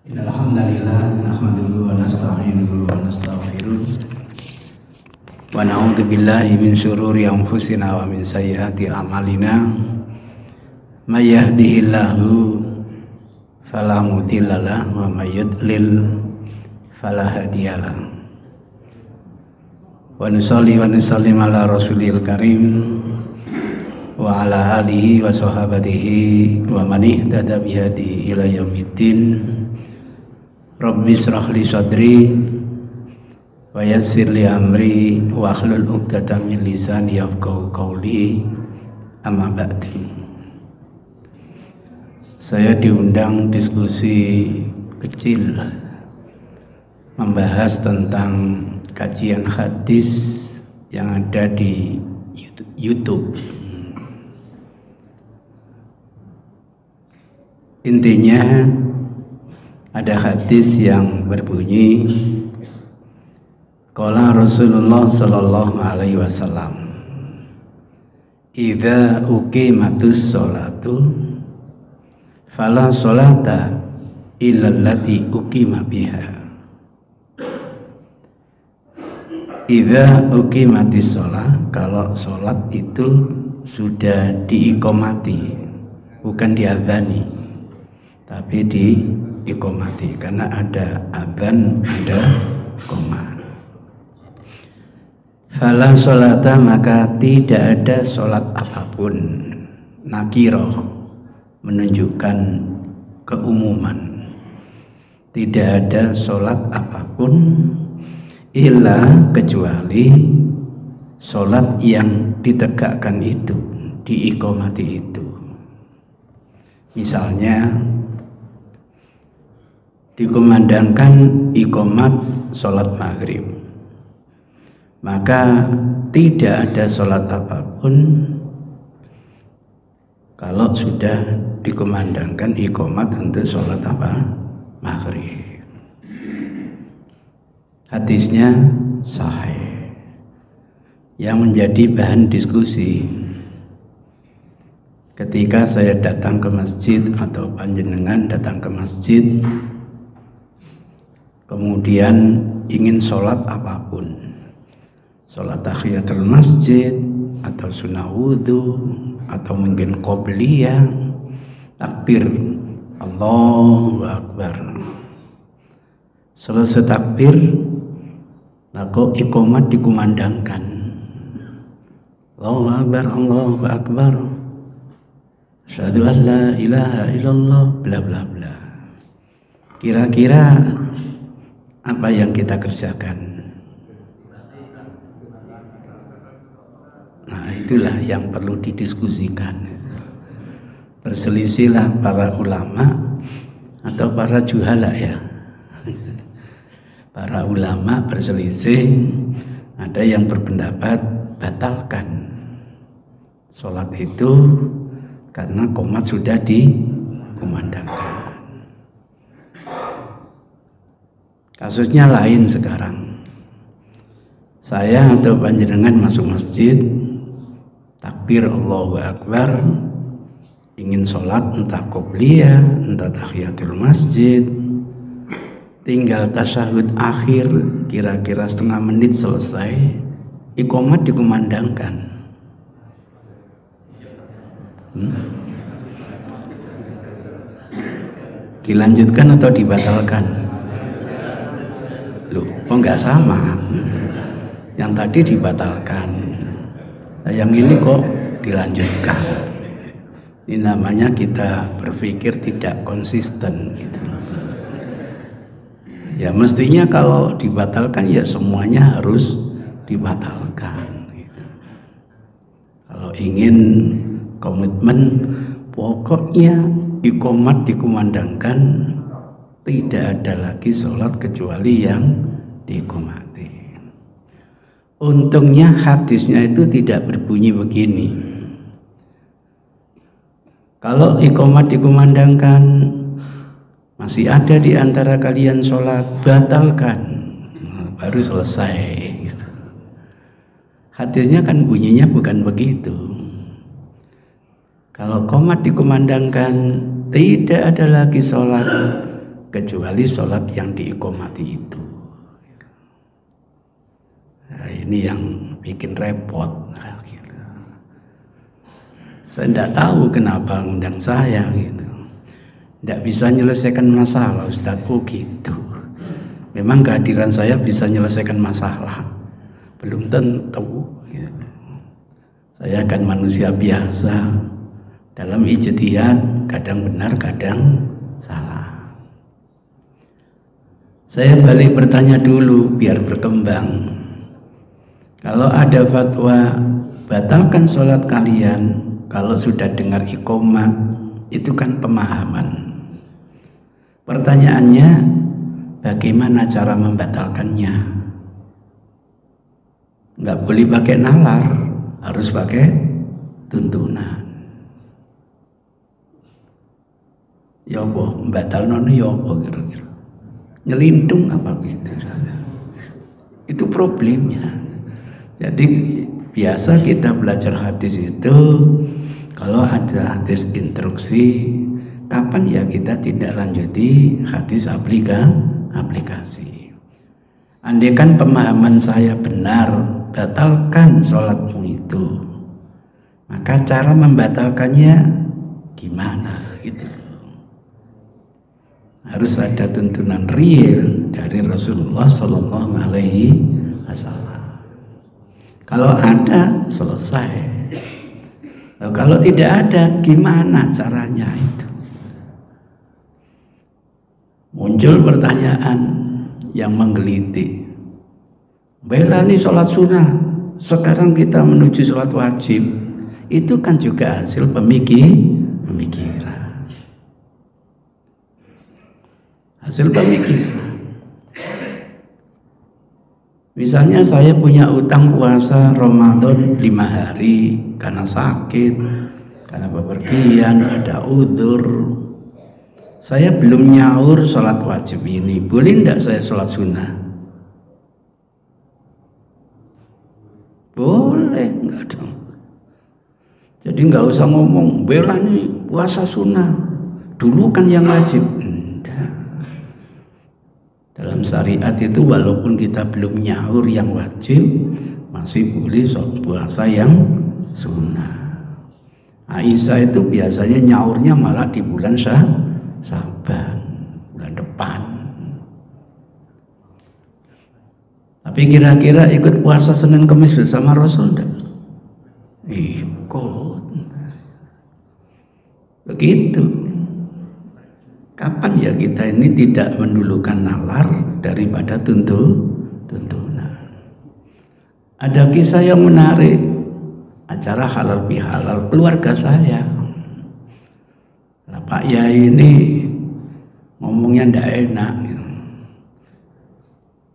Innal hamdalillah nahmaduhu wa nasta'inuhu wa nastaghfiruh wa na'udzu billahi min syururi anfusina wa min sayyiati a'malina. May yahdihillahu fala mudhillalah wa may yudlil fala hadiyalah. Wa nusalli wa nusallim ala rasulil karim wa ala alihi wa sahabatihi wa man ihtada bihadi ila yaumiddin. Rabbi shrah li sadri wa yassir li amri wa hlul 'uqdatam min lisani yafqahu qawli. Amma ba'du. Saya diundang diskusi kecil membahas tentang kajian hadis yang ada di YouTube. Intinya ada hadis yang berbunyi, qala Rasulullah sallallahu alaihi wasallam, idza uqimatus sholatu fala sholata illa allati uqima biha. Idza uqimatis sholat, kalau sholat itu sudah diiqomati, bukan diadzani, tapi diiqomati, karena ada adzan, ada qomat. Fala sholata, maka tidak ada sholat apapun. Nakiro menunjukkan keumuman. Tidak ada sholat apapun illa, kecuali sholat yang ditegakkan itu, diiqomati itu. Misalnya dikumandangkan iqomat sholat maghrib, maka tidak ada sholat apapun kalau sudah dikumandangkan iqomat untuk sholat apa? Maghrib. Hadisnya sahih. Yang menjadi bahan diskusi ketika saya datang ke masjid atau panjenengan datang ke masjid, kemudian ingin sholat apapun, sholat tahiyatul masjid atau sunnah wudhu atau mungkin qobliyah, takbir Allahu Akbar, selesai takbir lalu iqomat dikumandangkan, Allahu Akbar, Allahu Akbar, asyhadu an la ilaha illallah, bla bla bla. Kira-kira apa yang kita kerjakan? Nah, itulah yang perlu didiskusikan. Berselisihlah para ulama atau para juhala ya. Para ulama berselisih, ada yang berpendapat batalkan sholat itu karena qomat sudah dikumandangkan. Kasusnya lain sekarang. Saya atau panjenengan masuk masjid, takbir Allahu Akbar, ingin sholat entah qobliyah, entah tahiyatul masjid, tinggal tasyahud akhir, kira-kira setengah menit selesai, iqomat dikumandangkan. Dilanjutkan atau dibatalkan? Loh, kok nggak sama? Yang tadi dibatalkan, nah, yang ini kok dilanjutkan. Ini namanya kita berpikir tidak konsisten gitu. Ya mestinya kalau dibatalkan ya semuanya harus dibatalkan gitu. Kalau ingin komitmen, pokoknya iqomat dikumandangkan, tidak ada lagi sholat kecuali yang diiqomati. Untungnya hadisnya itu tidak berbunyi begini, kalau iqomat dikumandangkan masih ada di antara kalian sholat, batalkan, baru selesai gitu. Hadisnya kan bunyinya bukan begitu. Kalau qomat dikumandangkan, tidak ada lagi sholat kecuali sholat yang diiqomati itu. Nah, ini yang bikin repot. Nah, gitu. Saya tidak tahu kenapa undang saya gitu. Tidak bisa menyelesaikan masalah, Ustaz. Oh gitu. Memang kehadiran saya bisa menyelesaikan masalah? Belum tentu. Gitu. Saya kan manusia biasa. Dalam ijtihad kadang benar, kadang salah. Saya balik bertanya dulu biar berkembang. Kalau ada fatwa batalkan sholat kalian kalau sudah dengar iqomat, itu kan pemahaman. Pertanyaannya, bagaimana cara membatalkannya? Nggak boleh pakai nalar, harus pakai tuntunan. Ya apa, batal nono ya apa kira-kira? Nyelindung apa gitu? Itu problemnya. Jadi biasa kita belajar hadis itu, kalau ada hadis instruksi, kapan ya kita tidak lanjuti hadis aplikasi. Andaikan pemahaman saya benar, batalkan sholatmu itu, maka cara membatalkannya gimana? Gitu. Harus ada tuntunan real dari Rasulullah Sallallahu Alaihi Wasallam. Kalau ada, selesai. Kalau tidak ada, gimana caranya itu? Muncul pertanyaan yang menggelitik. Bela nih sholat sunnah, sekarang kita menuju sholat wajib. Itu kan juga hasil pemikiran. Hasil pemikiran. Misalnya saya punya utang puasa Ramadan 5 hari karena sakit, karena bepergian, ada udzur. Saya belum nyaur sholat wajib ini, boleh enggak saya sholat sunnah? Boleh, enggak dong. Jadi enggak usah ngomong, bela nih puasa sunnah, dulu kan yang wajib. Dalam syariat itu walaupun kita belum nyahur yang wajib, masih boleh puasa yang sunnah. Aisyah itu biasanya nyahurnya malah di bulan Syaban, bulan depan. Tapi kira-kira ikut puasa Senin Kamis bersama Rasul enggak? Ikut. Begitu. Kapan ya kita ini tidak mendulukan nalar daripada tuntunan? Ada kisah yang menarik, acara halal bihalal keluarga saya. Nah, Pak Yai ini ngomongnya ndak enak.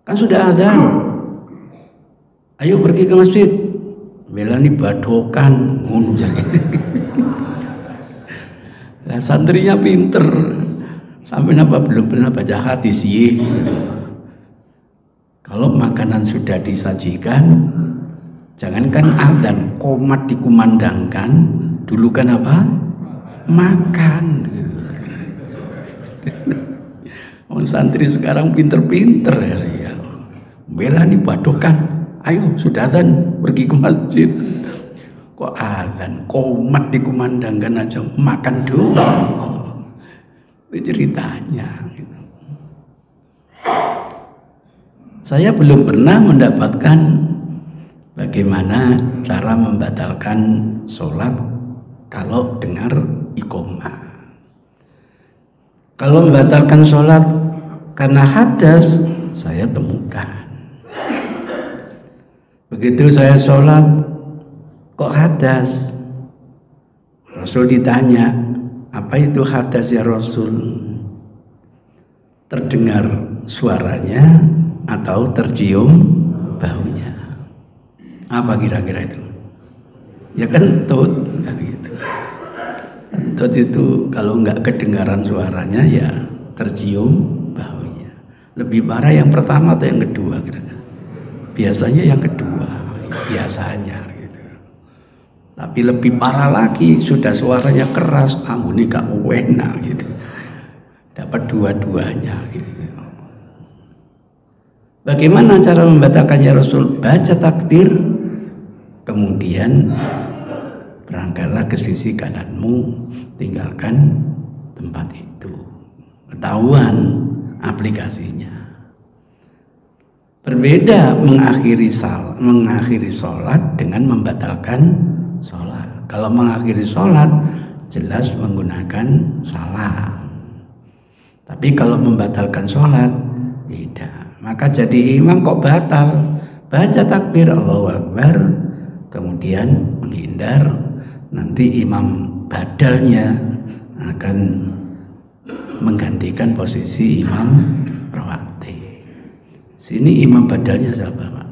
Kan sudah adzan, ayo pergi ke masjid. Bela nih badokan, nah, santrinya pinter. Sampai apa belum pernah baca hadis sih. Kalau makanan sudah disajikan, jangankan adzan, qomat dikumandangkan, dulu kan apa? Makan. Oh, santri sekarang pinter-pinter ya. Bela nih badokan, ayo sudah adzan pergi ke masjid. Kok adzan, qomat dikumandangkan aja, makan dulu. Itu ceritanya gitu. Saya belum pernah mendapatkan bagaimana cara membatalkan sholat kalau dengar iqomah. Kalau membatalkan sholat karena hadas, saya temukan. Begitu saya sholat kok hadas, Rasul ditanya, apa itu hadas ya Rasul? Terdengar suaranya atau tercium baunya? Apa kira-kira itu? Ya kentut, kan gitu. Kentut itu kalau nggak kedengaran suaranya ya tercium baunya. Lebih parah yang pertama atau yang kedua kira-kira? Biasanya yang kedua, biasanya. Tapi lebih parah lagi, sudah suaranya keras, kamu ini gak enak gitu. dapat dua-duanya gitu. Bagaimana cara membatalkannya Rasul? Baca takbir, kemudian berangkatlah ke sisi kananmu, tinggalkan tempat itu. Ketahuan aplikasinya. Berbeda mengakhiri sholat dengan membatalkan sholat. Kalau mengakhiri sholat jelas menggunakan salah. Tapi kalau membatalkan sholat tidak. Maka jadi imam kok batal? Baca takbir Allahu Akbar, kemudian menghindar, nanti imam badalnya akan menggantikan posisi imam rawatib. Sini imam badalnya siapa, Pak?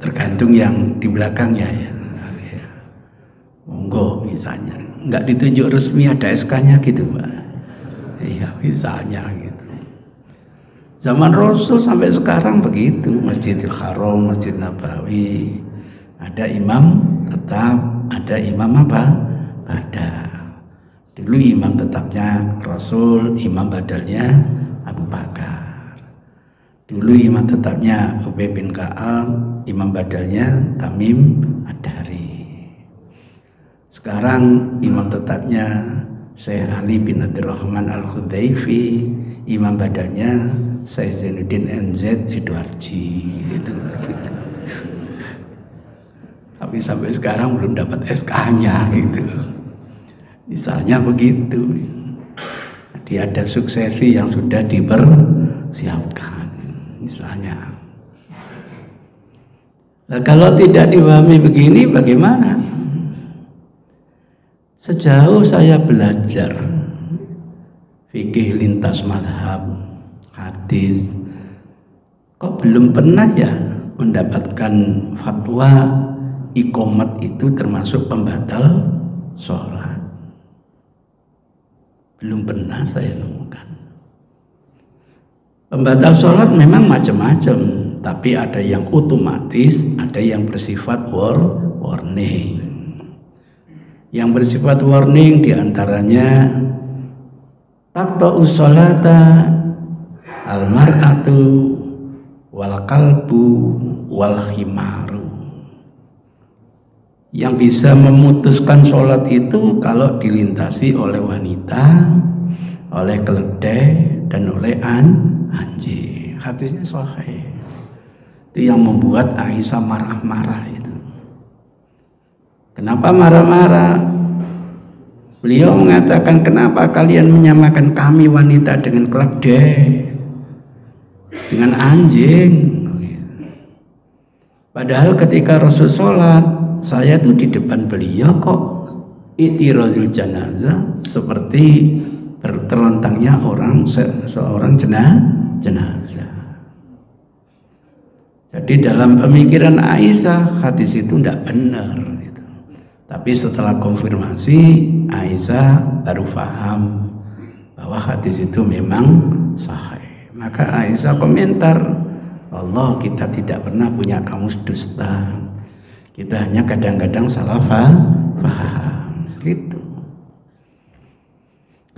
Tergantung yang di belakangnya ya. Monggo misalnya, nggak ditunjuk resmi ada SK-nya gitu, Pak. Iya misalnya gitu. Zaman Rasul sampai sekarang begitu, Masjidil Haram, Masjid Nabawi, ada imam tetap, ada imam apa? Badal. Dulu imam tetapnya Rasul, imam badalnya Abu Bakar. Dulu imam tetapnya Ubay bin Ka'ab, imam badalnya Tamim Ad-Dari. Sekarang imam tetapnya Syekh Ali bin Abdurrahman Al-Khudaifi, imam badalnya Syekh Zainuddin MZ Sidoarji gitu. Tapi sampai sekarang belum dapat SK-nya gitu. Misalnya begitu. Jadi ada suksesi yang sudah dipersiapkan. Misalnya. Nah, kalau tidak dipahami begini bagaimana? Sejauh saya belajar fikih lintas mazhab, hadis, kok belum pernah ya mendapatkan fatwa iqamat itu termasuk pembatal sholat. Belum pernah saya nemukan. Pembatal sholat memang macam-macam, tapi ada yang otomatis, ada yang bersifat warning. Yang bersifat warning diantaranya taqta'u sholata al-mar'atu wal kalbu wal himaru. Yang bisa memutuskan sholat itu kalau dilintasi oleh wanita, oleh keledai, dan oleh anjing. Hadisnya sahih. Itu yang membuat Aisyah marah-marah itu. Kenapa marah-marah? Beliau mengatakan, kenapa kalian menyamakan kami wanita dengan keledai, dengan anjing? Padahal ketika Rasul sholat, saya tuh di depan beliau kok i'tiradul janazah seperti terlontangnya seorang jenazah. Jadi dalam pemikiran Aisyah hadis itu tidak benar gitu. Tapi setelah konfirmasi Aisyah baru paham bahwa hadis itu memang sahih. Maka Aisyah komentar, Allah, kita tidak pernah punya kamus dusta. Kita hanya kadang-kadang salah paham. Gitu.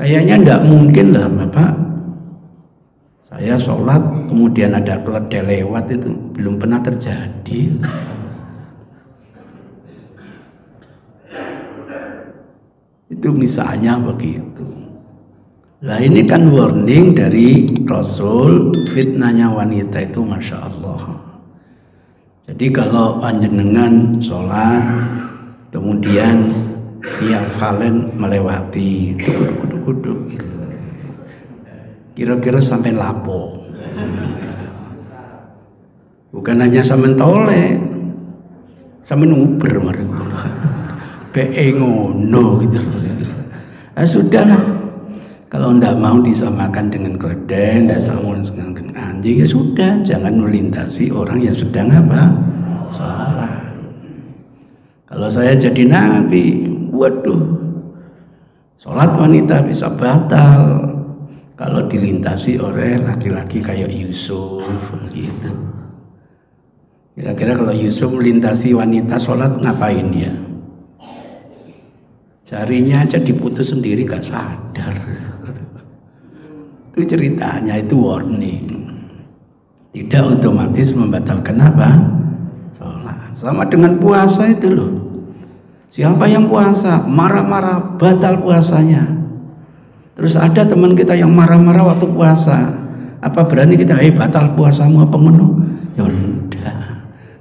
Kayaknya tidak mungkin lah Bapak. Saya sholat kemudian ada keledai lewat, itu belum pernah terjadi. Itu misalnya begitu. Nah ini kan warning dari Rasul, fitnahnya wanita itu Masya Allah. Jadi kalau panjenengan sholat kemudian dia valen melewati duduk gitu. Kira-kira sampai lapo. Bukan hanya sampai toleh, sampai uber mereka. Be ngono gitu loh. Sudahlah. Kalau tidak mau disamakan dengan keledai, tidak sama dengan anjing, ya sudah, jangan melintasi orang yang sedang apa? Sholat. Kalau saya jadi nabi, waduh, sholat wanita bisa batal kalau dilintasi oleh laki-laki kayak Yusuf gitu. Kira-kira kalau Yusuf melintasi wanita sholat, ngapain dia? Jarinya aja diputus sendiri gak sadar. Itu ceritanya, itu warning. Tidak otomatis membatalkan apa? Sholat. Sama dengan puasa itu loh. Siapa yang puasa marah-marah batal puasanya. Terus ada teman kita yang marah-marah waktu puasa. Apa berani kita batal puasamu apa ngono? Ya udah.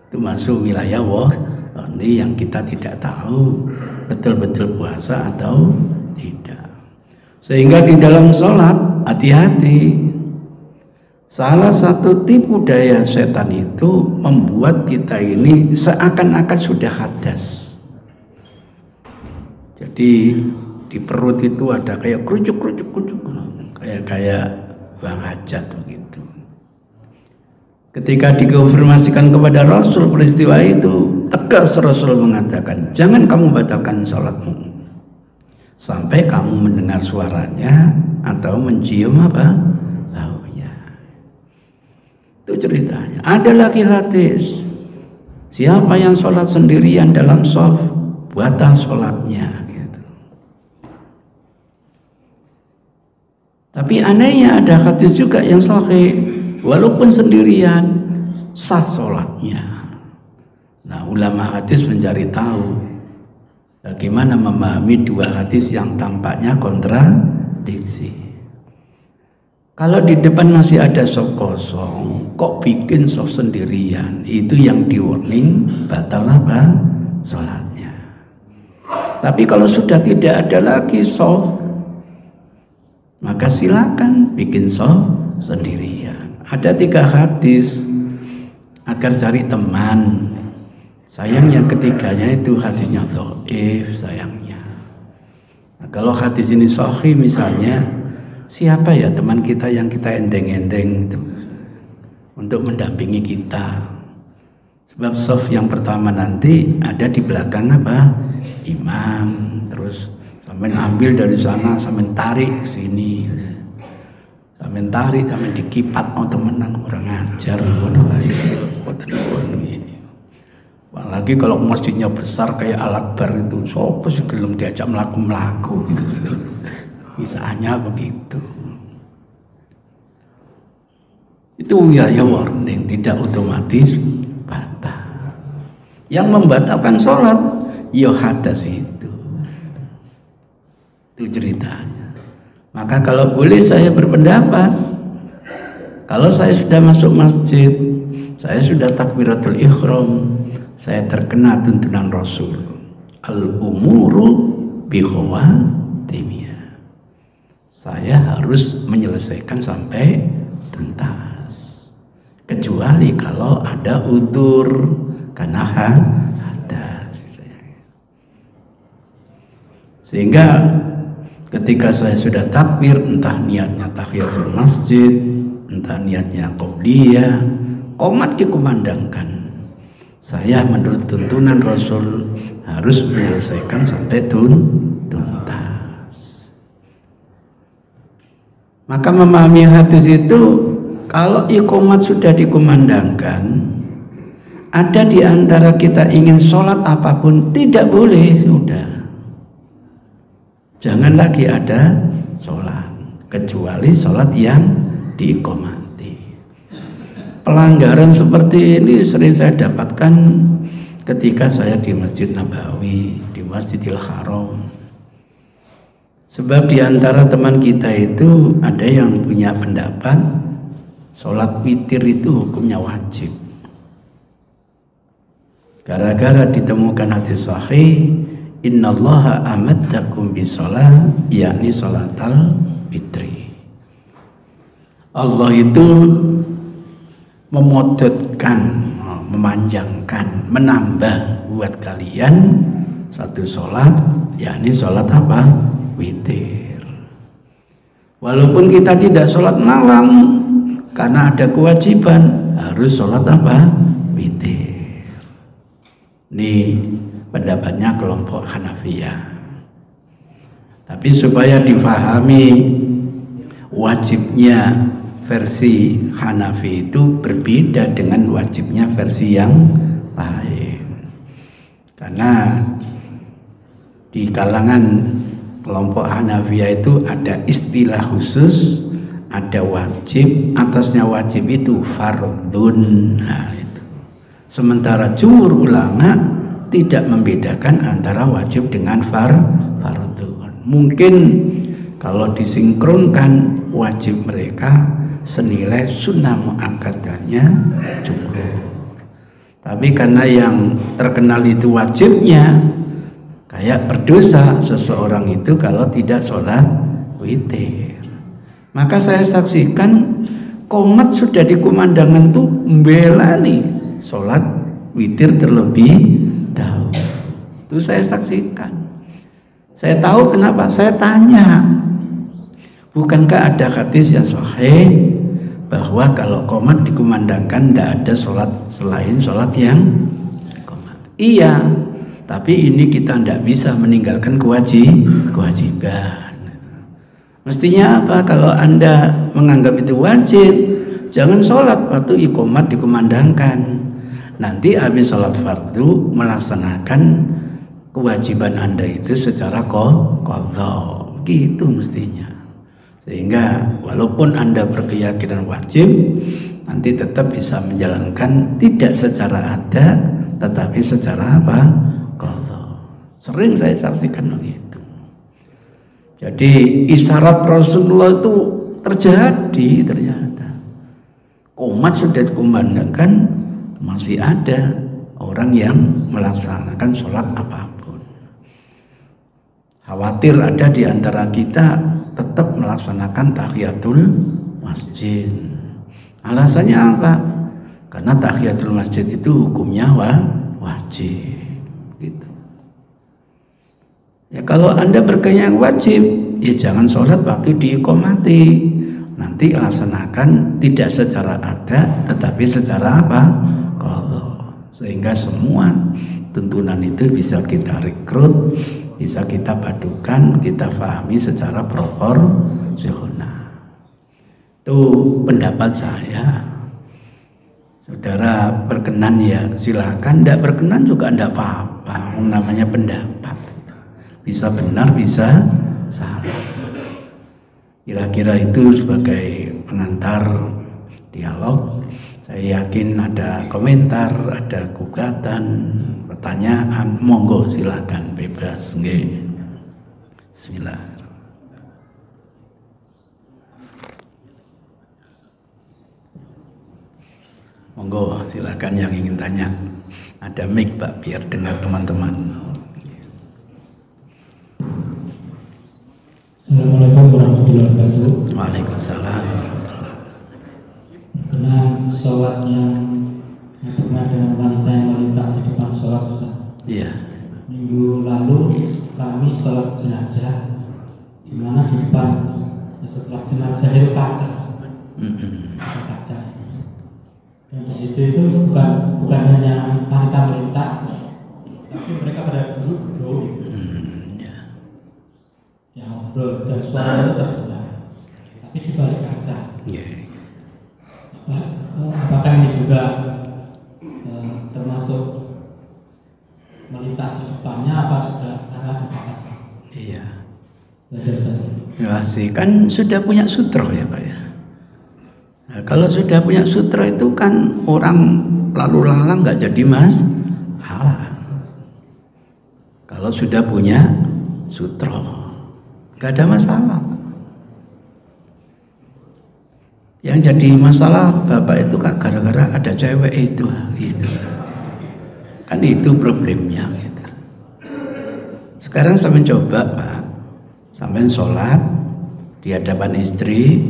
Itu masuk wilayah warning yang kita tidak tahu betul-betul puasa atau tidak. Sehingga di dalam sholat hati-hati. Salah satu tipu daya setan itu membuat kita ini seakan-akan sudah hadas. Jadi di perut itu ada kayak kerucuk-kerucuk, kayak buang hajat begitu. Ketika dikonfirmasikan kepada Rasul peristiwa itu, tegas Rasul mengatakan, jangan kamu batalkan sholatmu sampai kamu mendengar suaranya atau mencium apa? Baunya. Itu ceritanya. Ada lagi hadis, siapa yang sholat sendirian dalam shaf, batal sholatnya. Gitu. Tapi anehnya ada hadis juga yang sahih, walaupun sendirian sah sholatnya. Nah, ulama hadis mencari tahu bagaimana memahami dua hadis yang tampaknya kontradiksi. Kalau di depan masih ada shaf kosong, kok bikin shaf sendirian? Itu yang di warning batal apa? Sholatnya. Tapi kalau sudah tidak ada lagi shaf, maka silakan bikin shaf sendirian. Ada 3 hadis agar cari teman. Sayangnya ketiganya itu hadisnya dhaif, sayangnya. Nah, kalau hadis ini sahih misalnya, siapa ya teman kita yang kita endeng-endeng itu untuk mendampingi kita? Sebab shaf yang pertama nanti ada di belakang apa? Imam. Terus sampai ambil dari sana, sampai tarik ke sini. Sampai tarik, sampai dikipat, oh temenan kurang ajar. Apalagi kalau masjidnya besar kayak Al-Akbar itu, sopo sih belum diajak melaku gitu. Misalnya begitu. Itu wilayah warning, tidak otomatis batal. Yang membatalkan sholat, ya hadas itu. Itu ceritanya. Maka kalau boleh saya berpendapat, kalau saya sudah masuk masjid, saya sudah takbiratul ihram, saya terkena tuntunan Rasul, al-umuru bi khawatimiyah. Saya harus menyelesaikan sampai tuntas. Kecuali kalau ada udzur karena hadas. Sehingga ketika saya sudah takbir, entah niatnya tahiyatul masjid, entah niatnya qobliyah, qomat dikumandangkan. Saya menurut tuntunan Rasul harus menyelesaikan sampai tuntas. Maka memahami hadis itu, kalau iqomat sudah dikumandangkan, ada di antara kita ingin sholat apapun, tidak boleh, sudah. Jangan lagi ada sholat, kecuali sholat yang diiqomati. Pelanggaran seperti ini sering saya dapatkan ketika saya di Masjid Nabawi, di Masjidil Haram. Sebab di antara teman kita itu ada yang punya pendapat sholat witir itu hukumnya wajib. Gara-gara ditemukan hadis sahih, innallaha amaddakum bisolah, yakni sholatal witri. Allah itu memodotkan, memanjangkan, menambah buat kalian satu sholat, yakni sholat apa? Witir. Walaupun kita tidak sholat malam, karena ada kewajiban harus sholat apa? Witir. Ini pendapatnya kelompok Hanafiyah. Tapi supaya difahami wajibnya versi Hanafi itu berbeda dengan wajibnya versi yang lain. Karena di kalangan kelompok Hanafiyah itu ada istilah khusus, ada wajib, atasnya wajib itu fardun. Nah, itu. Sementara jumhur ulama tidak membedakan antara wajib dengan fardun. Mungkin kalau disinkronkan wajib mereka senilai sunnah muakkadahnya jumhur. Tapi karena yang terkenal itu wajibnya, kayak berdosa seseorang itu kalau tidak sholat witir. Maka saya saksikan qomat sudah dikumandangkan tuh membela nih sholat witir terlebih dahulu. Itu saya saksikan. Saya tahu kenapa. Saya tanya, bukankah ada hadis yang sahih bahwa kalau qomat dikumandangkan tidak ada sholat selain sholat yang qomat? Iya, tapi ini kita tidak bisa meninggalkan kewajiban. Mestinya apa? Kalau Anda menganggap itu wajib, jangan sholat waktu iqomat dikumandangkan. Nanti habis sholat fardu melaksanakan kewajiban Anda itu secara qadha. Gitu mestinya. Sehingga walaupun Anda berkeyakinan wajib, nanti tetap bisa menjalankan tidak secara ada, tetapi secara apa? Qadha. Sering saya saksikan begitu. Jadi isyarat Rasulullah itu terjadi ternyata. Qomat sudah dikumandangkan, masih ada orang yang melaksanakan sholat apapun. Khawatir ada di antara kita tetap melaksanakan tahiyatul masjid. Alasannya apa? Karena tahiyatul masjid itu hukumnya wajib. Gitu. Ya kalau Anda berkeyakinan wajib, ya jangan sholat waktu diiqomati. Nanti laksanakan tidak secara ada, tetapi secara apa? Qadha. Sehingga semua tuntunan itu bisa kita rekrut, bisa kita padukan, kita pahami secara proporsional. Itu pendapat saya. Saudara berkenan ya silakan, tidak berkenan juga tidak apa-apa. Namanya pendapat, bisa benar bisa salah. Kira-kira itu sebagai pengantar dialog. Saya yakin ada komentar, ada gugatan, pertanyaan, monggo silakan bebas. Nggih. Bismillah. Monggo silakan yang ingin tanya. Ada mic Pak biar dengar teman-teman. Assalamualaikum warahmatullahi wabarakatuh. Waalaikumsalam. Karena sholat yang pernah dengan wanita yang melintas di depan sholat Ustaz. Iya. Minggu lalu kami sholat jenazah, di mana di depan setelah jenazah itu kaca, kaca. Dan di situ itu bukan hanya wanita melintas, tapi mereka pada duduk. Ya ngobrol dan suara itu terdengar, tapi di balik kaca. Apakah ini juga termasuk melintas di depannya, apa sudah ada batasan? Iya. Ya sih kan sudah punya sutro ya Pak ya. Nah, kalau sudah punya sutro itu kan orang lalu lalang nggak jadi masalah. Kalau sudah punya sutro, nggak ada masalah. Yang jadi masalah Bapak itu kan gara-gara ada cewek itu, gitu. Kan itu problemnya. Gitu. Sekarang sampai coba Pak, sampai sholat di hadapan istri,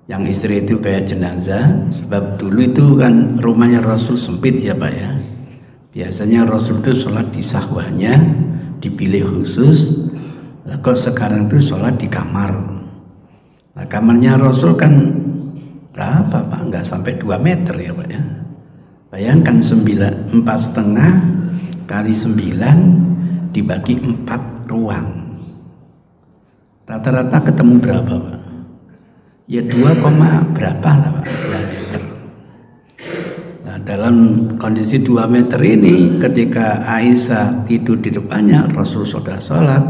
yang istri itu kayak jenazah. Sebab dulu itu kan rumahnya Rasul sempit ya Pak ya. Biasanya Rasul itu sholat di sahwahnya, dipilih khusus. Lah kok sekarang itu sholat di kamar. Nah kamarnya Rasul kan berapa Pak? Enggak sampai 2 meter ya Pak ya. Bayangkan 4,5 kali 9 dibagi 4 ruang. Rata-rata ketemu berapa Pak? Ya 2, berapa lah Pak? 2 meter. Nah dalam kondisi 2 meter ini, ketika Aisyah tidur di depannya, Rasul sudah sholat,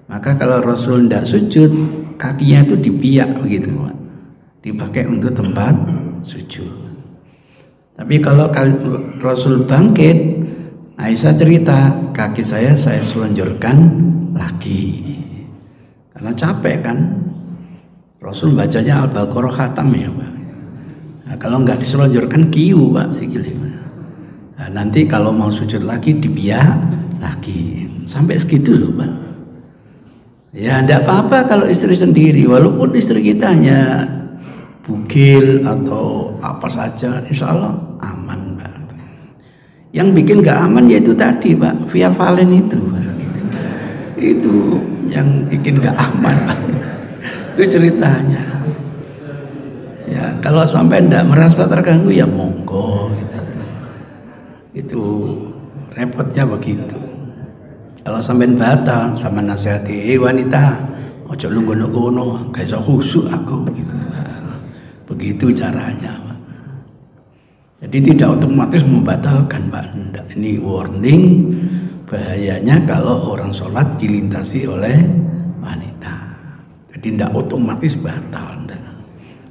maka kalau Rasul tidak sujud, kakinya itu dipiak begitu, Pak. Dipakai untuk tempat sujud. Tapi kalau Rasul bangkit, Aisyah cerita, kaki saya selonjorkan lagi. Karena capek kan. Rasul bacanya Al-Baqarah khatam ya, Pak. Nah, kalau nggak diselonjorkan kiu, Pak, sikilnya. Nah, nanti kalau mau sujud lagi dibiak lagi. Sampai segitu loh, Pak. Ya enggak apa-apa kalau istri sendiri, walaupun istri kita hanya bugil atau apa saja, insya Allah aman, Pak. Yang bikin nggak aman yaitu tadi, Pak, via valen itu, Pak. Itu yang bikin nggak aman, Pak. Itu ceritanya. Ya kalau sampai ndak merasa terganggu ya monggo gitu. Itu repotnya begitu. Kalau sampai batal sama nasihati wanita, ojo lu ngono-ngono, gak iso khusuk aku gitu. Begitu caranya, Pak. Jadi tidak otomatis membatalkan, Pak. Ndak. Ini warning bahayanya kalau orang sholat dilintasi oleh wanita. Jadi tidak otomatis batal.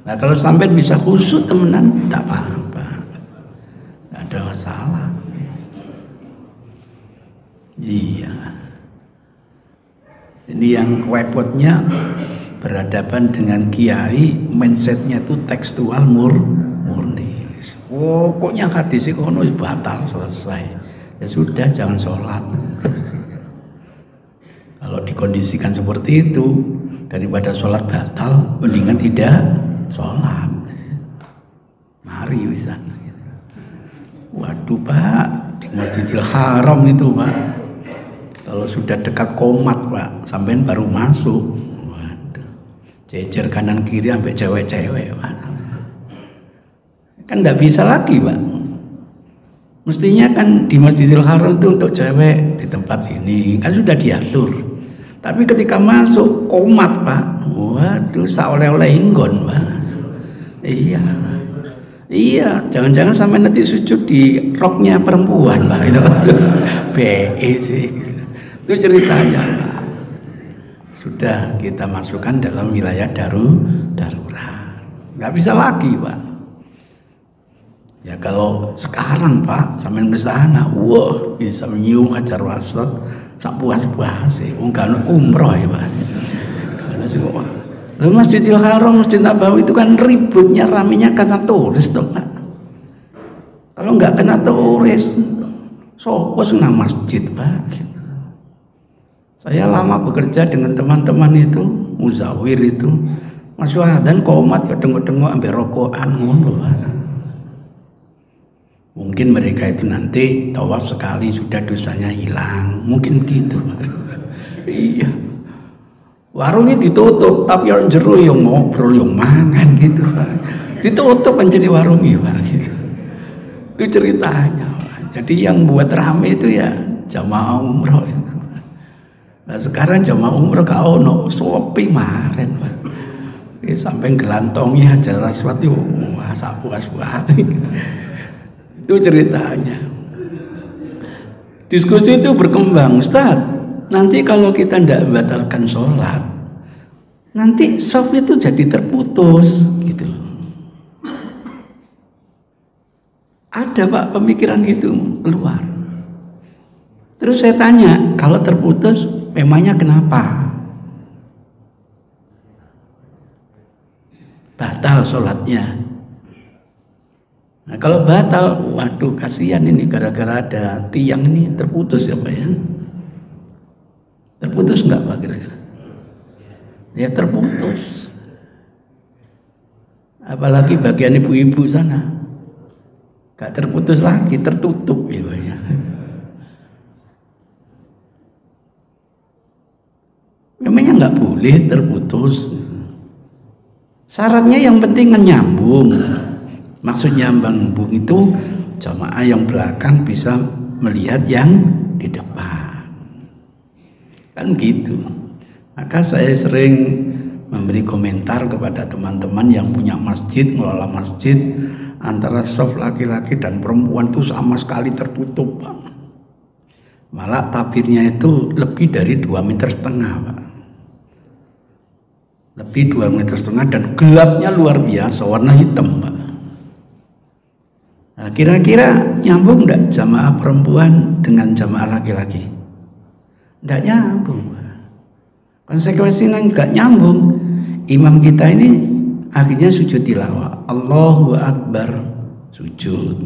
Nah kalau sampai bisa khusuk temenan, tidak apa-apa, tidak ada masalah. Iya. Ini yang repotnya berhadapan dengan kiai, mindsetnya itu tekstual murni. Pokoknya hadis itu batal, selesai. Ya sudah, jangan sholat. Kalau dikondisikan seperti itu, daripada sholat batal, mendingan tidak sholat. Mari bisa. Waduh, Pak, di Masjidil Haram itu, Pak, kalau sudah dekat komat, Pak, sampean baru masuk. Waduh, jejer kanan kiri sampai cewek-cewek, Pak. Kan enggak bisa lagi, Pak. Mestinya kan di Masjidil Haram itu untuk cewek di tempat sini kan sudah diatur. Tapi ketika masuk komat, Pak, waduh, saoleh-oleh inggon, Pak. Iya, jangan-jangan sampai nanti sujud di roknya perempuan, Pak. Itu BE sih. Itu ceritanya, Pak. Sudah kita masukkan dalam wilayah darurat. Nggak bisa lagi, Pak. Ya kalau sekarang, Pak, sampai ke sana, wah, bisa menyium Hajar Aswad sak puas-puas. Ungkan umroh ya, Pak. Karena sih Lalu Masjidil Haram, Masjid Nabawi itu kan ributnya, ramenya karena turis dong, Pak. Kalau nggak kena turis, sopo senang masjid, Pak. Saya lama bekerja dengan teman-teman itu, muzawir itu, Mas Wahadan komat ya tengok-tengok ambil rokokan ngono, Pak. Mungkin mereka itu nanti tawaf sekali sudah dosanya hilang, mungkin gitu, Pak. Iya. Warungnya ditutup, tapi yang jero yang ngobrol, yang mangan gitu, Pak. Ditutup menjadi warungnya, Pak. Gitu. Itu ceritanya, Pak. Jadi yang buat rame itu ya jamaah umroh itu. Nah sekarang jamaah umroh gak ono, sepi maren, Pak. Sampai gelantongnya Hajar Aswad itu, wah puas-puas. Itu ceritanya. Diskusi itu berkembang, Ustaz. Nanti kalau kita tidak membatalkan sholat, nanti shaf itu jadi terputus, gitu loh. Ada, Pak, pemikiran gitu keluar. Terus saya tanya, kalau terputus, memangnya kenapa? Batal sholatnya. Nah kalau batal, waduh kasihan ini gara-gara ada tiang ini terputus ya, Pak ya. Terputus enggak, Pak, kira-kira? Ya terputus. Apalagi bagian ibu-ibu sana, gak terputus lagi, tertutup ya, Pak ya. Memangnya nggak boleh terputus. Syaratnya yang penting kan nyambung. Maksudnya nyambung itu jamaah yang belakang bisa melihat yang di depan. Kan gitu. Maka saya sering memberi komentar kepada teman-teman yang punya masjid, ngelola masjid, antara shaf laki-laki dan perempuan itu sama sekali tertutup, Pak. Malah tabirnya itu lebih dari 2,5 meter, Pak. Lebih 2,5 meter dan gelapnya luar biasa, warna hitam, Pak. Nah, kira-kira nyambung enggak jamaah perempuan dengan jamaah laki-laki? Enggak nyambung, Pak. Konsekuensinya enggak nyambung. Imam kita ini akhirnya sujud tilawah, Allahu Akbar, sujud.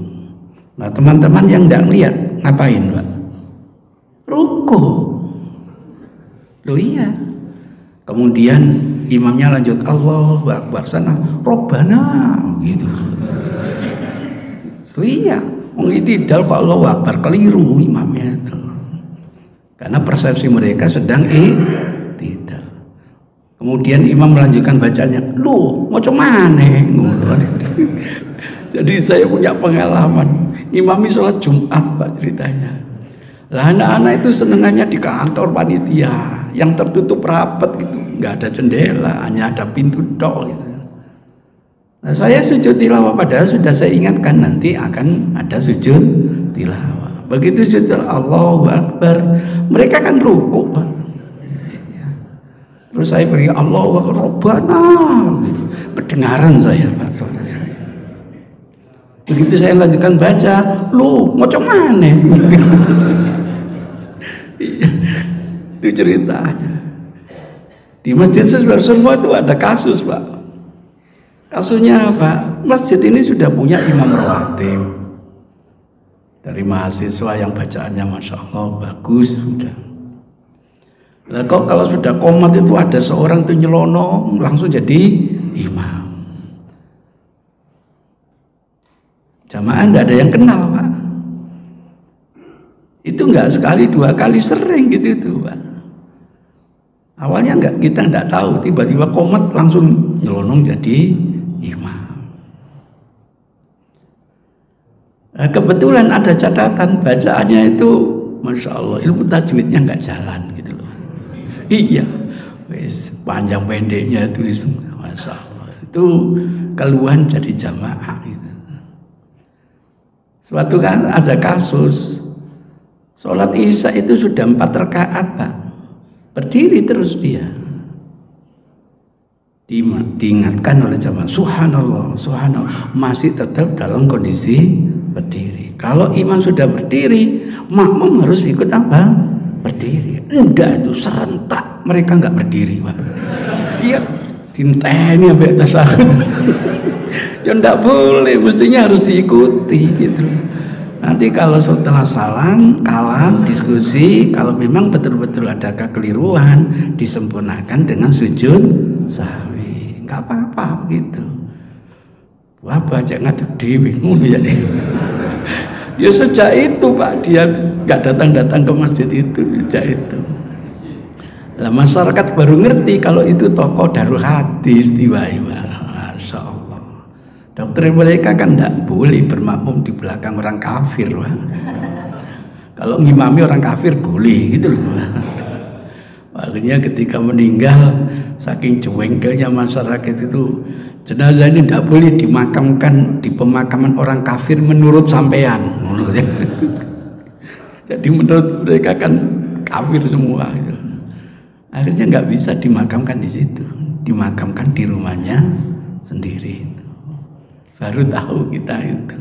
Nah, teman-teman yang enggak lihat ngapain, Pak? Ruku. Loh iya. Kemudian imamnya lanjut Allahu Akbar, sana Robbana gitu. Loh iya, mengitidal kok Allahu Akbar, keliru imamnya itu. Karena persepsi mereka sedang tidak. Kemudian imam melanjutkan bacanya, loh macam mana? Jadi saya punya pengalaman imami sholat Jumat, Pak, ceritanya. Lah anak-anak itu senengannya di kantor panitia yang tertutup rapat gitu, nggak ada jendela, hanya ada pintu tok gitu. Nah, saya sujud tilawah, padahal sudah saya ingatkan nanti akan ada sujud tilawah. Begitu sujud Allahu Akbar, mereka kan rukuk, Pak. Terus saya beri Allahu Akbar, Robbana gitu. Kedengaran saya, Pak. Begitu saya lanjutkan baca, lu macam mana? Gitu. Itu ceritanya. Di masjid semua itu ada kasus, Pak. Kasusnya apa? Masjid ini sudah punya imam rawatib dari mahasiswa yang bacaannya Masya Allah bagus sudah. Lah kok kalau sudah qomat itu ada seorang tuh nyelonong langsung jadi imam. Jamaah enggak ada yang kenal, Pak. Itu enggak sekali, 2 kali, sering gitu tuh, Pak. Awalnya kita enggak tahu, tiba-tiba qomat langsung nyelonong jadi imam. Nah, kebetulan ada catatan bacaannya itu Masya Allah ilmu tajwidnya nggak jalan gitu loh. Iya, wis panjang pendeknya itu Masya Allah itu keluhan jadi jamaah gitu. Suatu kan ada kasus sholat isya itu sudah 4 rakaat, Pak, berdiri terus dia. Diingatkan oleh jamaah, subhanallah, subhanallah, masih tetap dalam kondisi berdiri. Kalau imam sudah berdiri, makmum harus ikut apa? Berdiri. Enggak, itu serentak mereka nggak berdiri, Pak. Iya, dinteni sampai tasyahud. Ya enggak boleh, mestinya harus diikuti gitu. Nanti kalau setelah salam, kalam, diskusi, kalau memang betul-betul ada kekeliruan, disempurnakan dengan sujud sahwi. Nggak apa-apa gitu. Wah, baca ngatur dewi ngono jadi. Ya sejak itu, Pak, dia nggak datang-datang ke masjid itu sejak itu. Lah masyarakat baru ngerti kalau itu tokoh darul hadis tiba-tiba. Masya Allah. Dokter mereka kan nggak boleh bermakmum di belakang orang kafir, Pak. Kalau ngimami orang kafir boleh gitu loh. Akhirnya ketika meninggal, saking jengkelnya masyarakat itu, jenazah ini tidak boleh dimakamkan di pemakaman orang kafir menurut sampean. Jadi menurut mereka kan kafir semua. Akhirnya nggak bisa dimakamkan di situ, dimakamkan di rumahnya sendiri. Baru tahu kita itu.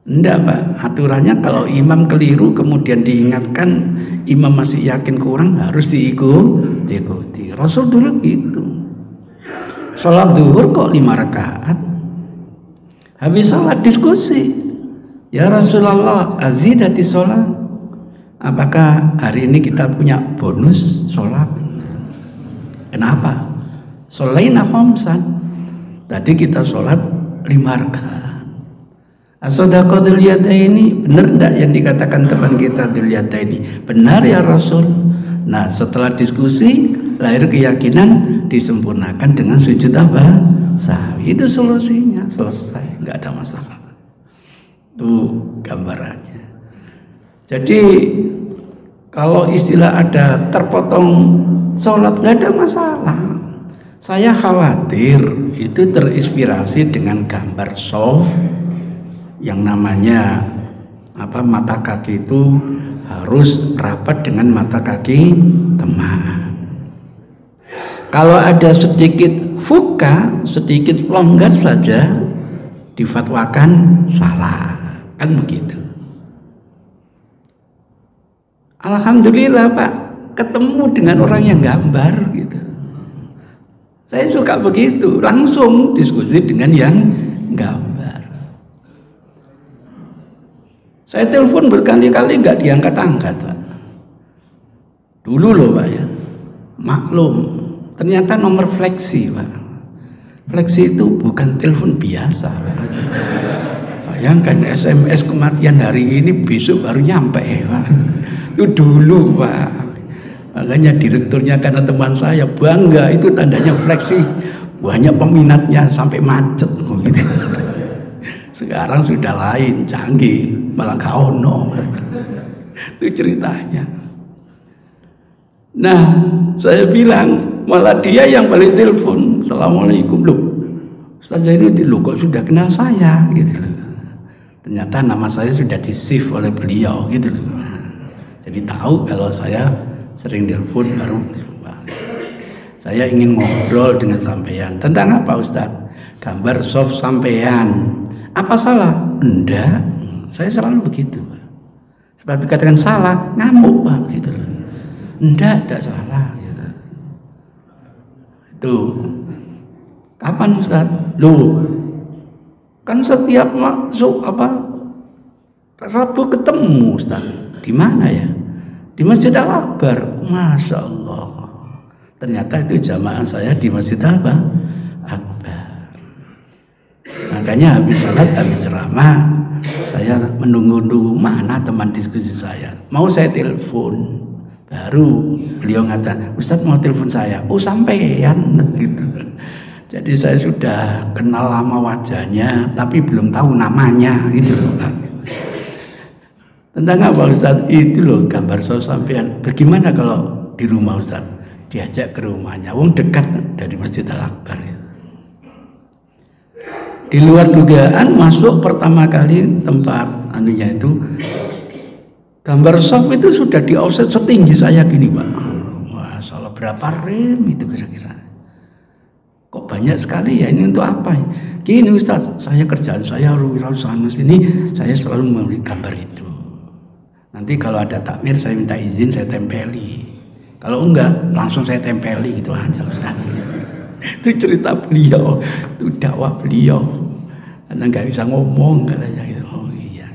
Enggak, Pak, aturannya kalau imam keliru kemudian diingatkan, imam masih yakin kurang, harus diikuti. Rasul dulu gitu. Sholat zuhur kok 5 rakaat. Habis sholat diskusi, ya Rasulullah, azidati sholat. Apakah hari ini kita punya bonus sholat? Kenapa? Sholaina khamsan. Tadi kita sholat 5 rakaat. As-sadaqah dzul yadaini, benar enggak yang dikatakan teman kita dzul yadaini? Benar ya Rasul. Nah, setelah diskusi lahir keyakinan, disempurnakan dengan sujud apa? Sahwi. Itu solusinya, selesai, enggak ada masalah. Itu gambarannya. Jadi kalau istilah ada terpotong sholat nggak ada masalah. Saya khawatir itu terinspirasi dengan gambar soft yang namanya mata kaki itu harus rapat dengan mata kaki teman. Kalau ada sedikit fuka, sedikit longgar saja difatwakan salah, kan begitu. Alhamdulillah Pak, ketemu dengan orang yang gambar gitu. Saya suka begitu, langsung diskusi dengan yang gambar. Saya telepon berkali-kali nggak diangkat-angkat Pak. Dulu loh Pak ya, maklum, ternyata nomor fleksi Pak. Fleksi itu bukan telepon biasa Pak. Bayangkan SMS kematian hari ini besok baru nyampe Pak. Itu dulu Pak. Makanya direkturnya karena teman saya bangga, itu tandanya fleksi, banyak peminatnya sampai macet gitu. Sekarang sudah lain, canggih, malah gak ono. Itu ceritanya. Nah, saya bilang malah dia yang balik telepon, Assalamualaikum. Loh, Ustaz ini loh kok sudah kenal saya gitu loh. Ternyata nama saya sudah di-save oleh beliau gitu loh. Jadi tahu kalau saya sering telepon baru saya ingin ngobrol dengan sampean. Tentang apa Ustaz? Gambar soft sampean. Apa salah? Enggak. Saya selalu begitu. Seperti katakan salah, ngamuk Pak gitu loh. Enggak salah gitu. Itu. Kapan Ustaz? Loh, kan setiap masuk Rabu ketemu Ustaz. Di mana ya? Di Masjid Al-Akbar. Masya Allah. Ternyata itu jamaah saya di Masjid Akbar. Makanya habis salat, habis ceramah, saya menunggu-nunggu mana teman diskusi saya. Mau saya telepon, baru beliau ngatakan, Ustadz mau telepon saya. Oh sampean gitu. Jadi saya sudah kenal lama wajahnya, tapi belum tahu namanya gitu loh. Tentang apa Ustaz? Itu loh gambar soft sampean. Bagaimana kalau di rumah Ustaz? Diajak ke rumahnya, wong dekat dari Masjid Al-Akbar. Di luar dugaan masuk pertama kali tempat anunya itu gambar soft itu sudah di offset setinggi saya gini Pak. Wah, salah berapa rem itu kira-kira? Kok banyak sekali ya, ini untuk apa? Gini Ustaz, saya kerjaan saya harus ini, saya selalu memberi gambar itu. Nanti kalau ada takmir saya minta izin, saya tempeli. Kalau enggak, langsung saya tempeli gitu aja Ustaz. Itu cerita beliau, itu dakwah beliau. Karena nggak bisa ngomong katanya gitu. Oh iya.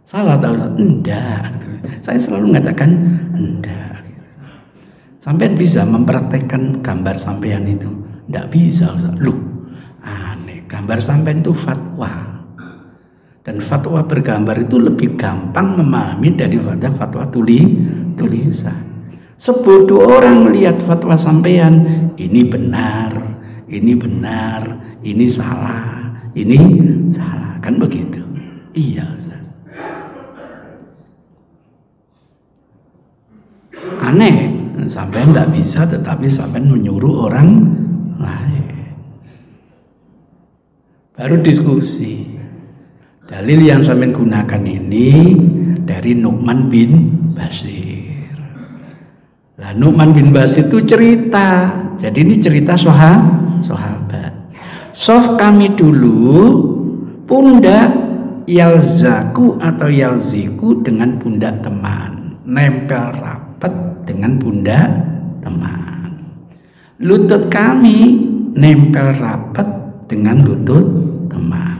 Salah tahu Ustaz? Enggak. Saya selalu mengatakan enggak. Sampean bisa mempraktekkan gambar sampean itu? Enggak bisa Ustaz. Loh, aneh. Gambar sampean itu fatwa. Dan fatwa bergambar itu lebih gampang memahami daripada fatwa tulisan. Sebodoh orang lihat fatwa sampean, ini benar, ini salah, ini salah, kan begitu? Iya Ustaz. Aneh, sampean tidak bisa, tetapi sampean menyuruh orang lain. Baru diskusi. Dalil yang sampean gunakan ini dari Nu'man bin Bashir. Lah Nu'man bin Bashir itu cerita. Jadi ini cerita sahabat. Sof kami dulu pundak yalzaku atau yalziku dengan pundak teman, nempel rapat dengan pundak teman. Lutut kami nempel rapat dengan lutut teman.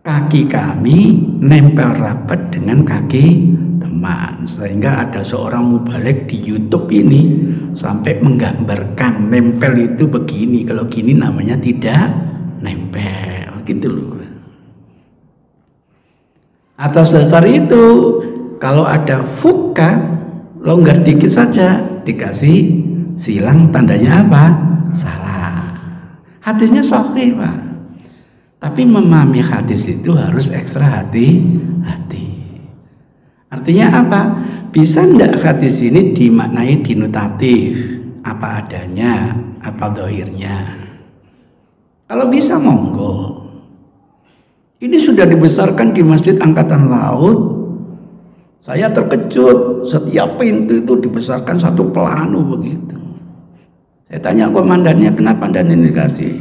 Kaki kami nempel rapat dengan kaki teman. Sehingga ada seorang mubalik di YouTube ini sampai menggambarkan nempel itu begini, kalau gini namanya tidak nempel gitu loh. Atas dasar itu kalau ada fuka longgar dikit saja dikasih silang, tandanya apa? Salah. Hadisnya sahih Pak. Tapi memahami hadis itu harus ekstra hati-hati. Artinya apa? Bisa ndak hadis ini dimaknai denotatif, apa adanya, apa dohirnya? Kalau bisa monggo. Ini sudah dibesarkan di Masjid Angkatan Laut. Saya terkejut, setiap pintu itu dibesarkan satu plano begitu. Saya tanya komandannya, kenapa Anda ini dikasih?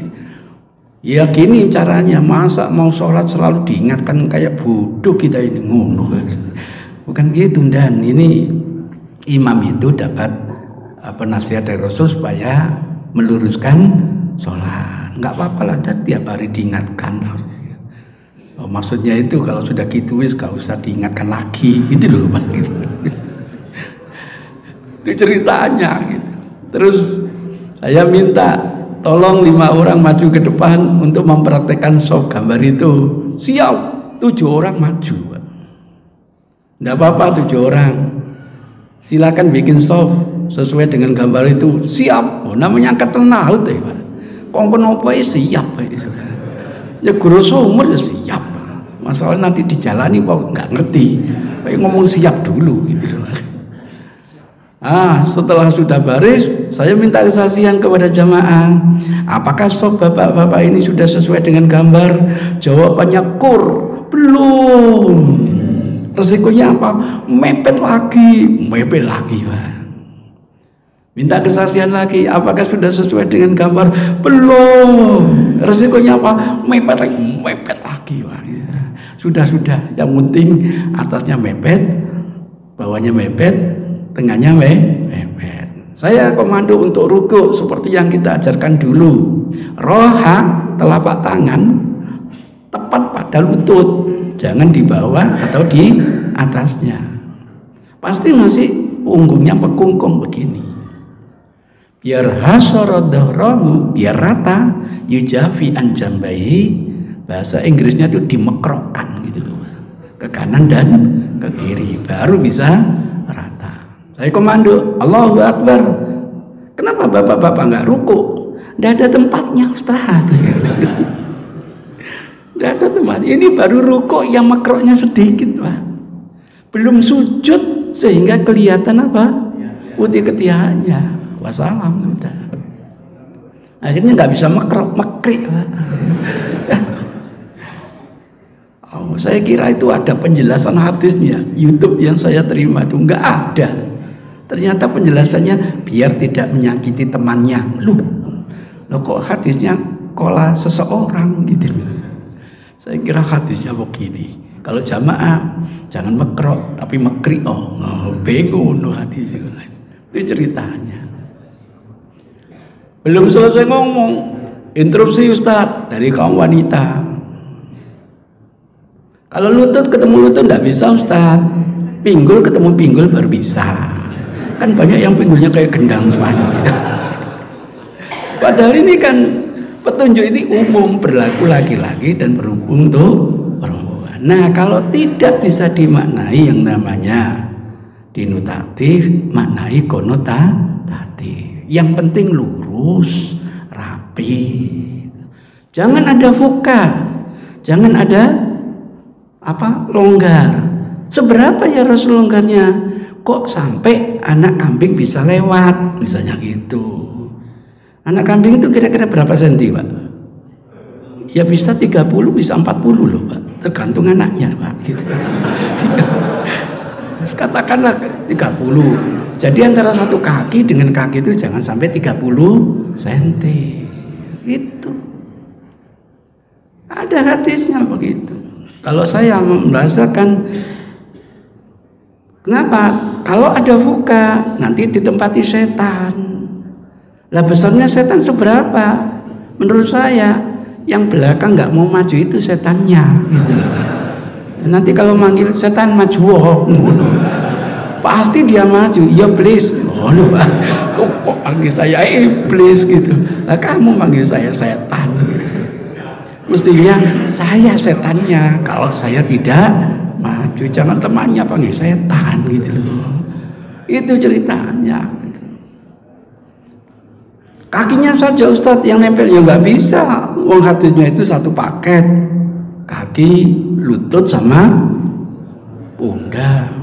Ya gini caranya, masa mau sholat selalu diingatkan kayak bodoh kita ini, ngono. Bukan gitu, dan ini imam itu dapat nasihat dari Rasul supaya meluruskan sholat. Nggak apa-apa lah, dan tiap hari diingatkan. Oh, maksudnya itu kalau sudah gitu wis gak usah diingatkan lagi, gitu loh Pak. Gitu. Itu ceritanya. Gitu. Terus saya minta tolong 5 orang maju ke depan untuk mempraktekkan soft gambar itu. Siap, 7 orang maju Pak. Nggak apa-apa 7 orang. Silakan bikin soft sesuai dengan gambar itu. Siap. Oh, namanya angkatan laut ya Pak. Kongkon apa ya siap Pak. Ya guru sumur ya siap. Masalah nanti dijalani Pak nggak ngerti. Pak ngomong siap dulu gitu loh. Setelah sudah baris, saya minta kesaksian kepada jamaah. Apakah soft bapak-bapak ini sudah sesuai dengan gambar? Jawabannya kur, belum. Resikonya apa? Mepet lagi Pak. Minta kesaksian lagi, apakah sudah sesuai dengan gambar? Belum. Resikonya apa? Mepet lagi Pak. Sudah, yang penting atasnya mepet, bawahnya mepet, tengahnya mepet. Saya komando untuk ruku seperti yang kita ajarkan dulu. Roha, telapak tangan tepat pada lutut. Jangan di bawah atau di atasnya. Pasti masih punggungnya pekungkung begini. Biar hasaradahrahu, biar rata, yujafi anjambai. Bahasa Inggrisnya itu dimekrokkan gitu loh. Ke kanan dan ke kiri baru bisa rata. Saya komando, Allahu Akbar. Kenapa bapak-bapak nggak ruku? Nggak ada tempatnya Ustaz. Tidak ada teman. Ini baru rukuk yang makroknya sedikit Pak. Belum sujud sehingga kelihatan apa? Putih ketiaknya. Wassalam udah. Akhirnya nggak bisa mekrik Pak. Saya kira itu ada penjelasan hadisnya. YouTube yang saya terima itu nggak ada. Ternyata penjelasannya biar tidak menyakiti temannya. Loh kok hadisnya kola seseorang gitu. Saya kira hadisnya begini. Kalau jamaah jangan mekrok tapi mekri. Bingung hadis itu. Itu ceritanya. Belum selesai ngomong, interupsi Ustadz dari kaum wanita. Kalau lutut ketemu lutut enggak bisa Ustadz. Pinggul ketemu pinggul baru bisa. Kan banyak yang pinggulnya kayak gendang semuanya. Padahal ini kan petunjuk ini umum, berlaku laki-laki dan berhubung untuk perempuan. Nah, kalau tidak bisa dimaknai yang namanya denotatif, maknai konotatif. Yang penting lurus, rapi. Jangan ada fuka, jangan ada longgar. Seberapa ya Rasul longgarnya? Kok sampai anak kambing bisa lewat, misalnya gitu. Anak kambing itu kira-kira berapa senti Pak? Ya bisa 30, bisa 40 loh Pak. Tergantung anaknya Pak. Gitu. Katakanlah 30. Jadi antara satu kaki dengan kaki itu jangan sampai 30 senti. Itu. Ada hadisnya begitu. Kalau saya merasakan, kenapa? Kalau ada fuka nanti ditempati setan. Lah besarnya setan seberapa? Menurut saya yang belakang nggak mau maju itu setannya gitu loh. Nanti kalau manggil setan maju, pasti dia maju. Iya iblis. Pak. Kok panggil saya iblis gitu. Lah kamu manggil saya setan gitu. Mestinya saya setannya kalau saya tidak maju. Jangan temannya panggil setan gitu loh. Itu ceritanya. Kakinya saja Ustadz yang nempel ya nggak bisa. Wong hadisnya itu satu paket. Kaki, lutut sama pundak.